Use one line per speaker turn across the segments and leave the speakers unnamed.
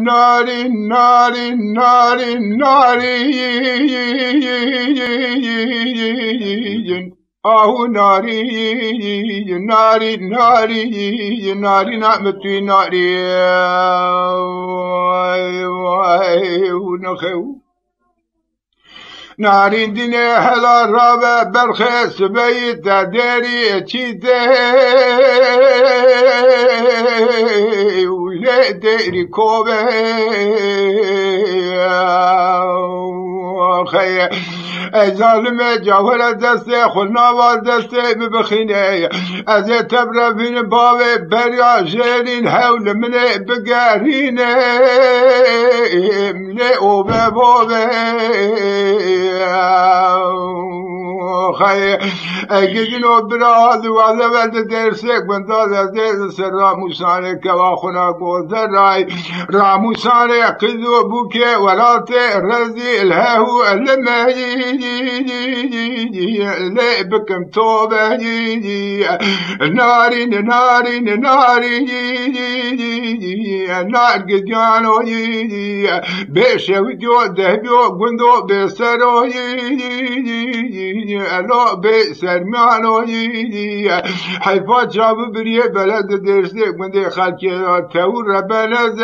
ناري ناري ناري ناري ناري ناري ناري ناري نعمتي ناري ونخو ناري دنيا هلا رابع برخس بيت داري تشيدي ولا داري كوبي خير ظالم جوهر دسته خلنا دسته ببخيني ازي تبرا بين بابي بريا جيرين حول من بقاريني ملي وبابي خير اجينو براد وهذا ولد درسك من داد دير سر موساني كواخنا قوزراي راموساني قذو بوكي ولاتي رزي الهو لما لا بكم توبة ناري ناري ناري نار قديانو بيشو جو دهبيو قندو بسرو لو بسر مانو حيفات شاب بريه بلد درسك من دي خالكي تور بلد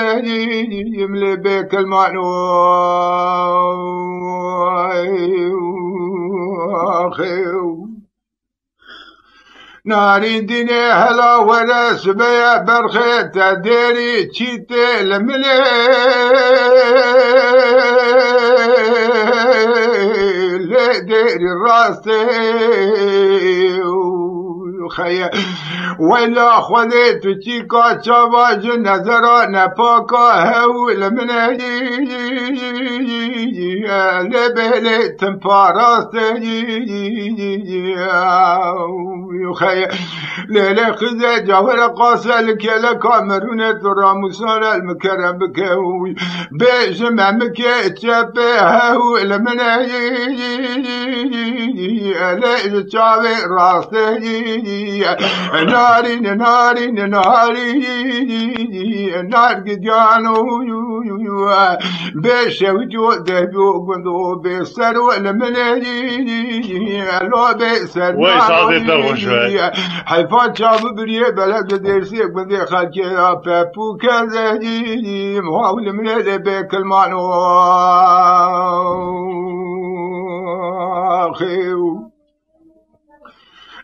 يملي بك المانو ناري ديني هلا ورس بيا برخيت ديري تشيتي لملي ديري راسي خيا ولا خذيت تشيكا شباج نظرا نفاكا هول من لبلي تنفارستي خيا ليلة خذا جوهر قاسل كلا كامرونة راموسان المكرم بكوي بجمع مكي تشبه هول من لا تشابه راسي ناري ناري ناري نار قديانو بيشو جو دهبو قندو بيسرو لمني لو بيسر حيفات شاب بريه بلد درسي قندي خالكي بابو كذي محاول من بيك المانو خيو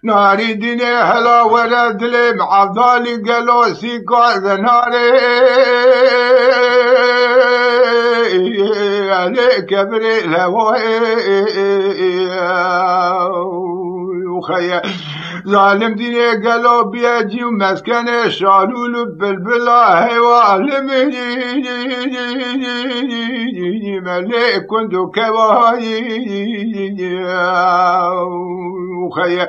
ناري ديني هلا ولد لي معضالي قالوا سيكا ناري عليك بري الهواي وخيا ظالم ديني قالوا بيجي ومسكن شالول بالبلا هوالمي مليك كنتو كواي وخيا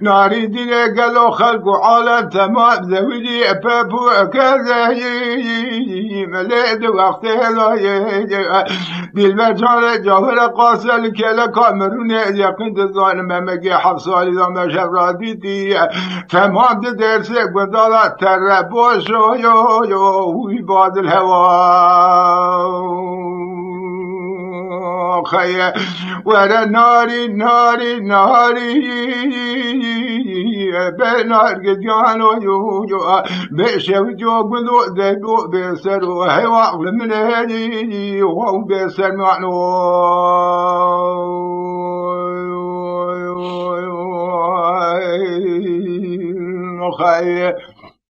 ناري ديني قالوا خلقوا عالم تمام ذويلي بابو كذا مليد وقت هلاي بالمجال جوهر قاسل كلا كامرون يقين الظالم مجي حفصالي ذا شفراتي تمام درسك بدالة تربوش يو بعد الهواء خيا ورا ناري ناري ناري بنار قديانو يو بشو جو بذو ذو بسر وهوا من هدي وهو بسر معنو خيا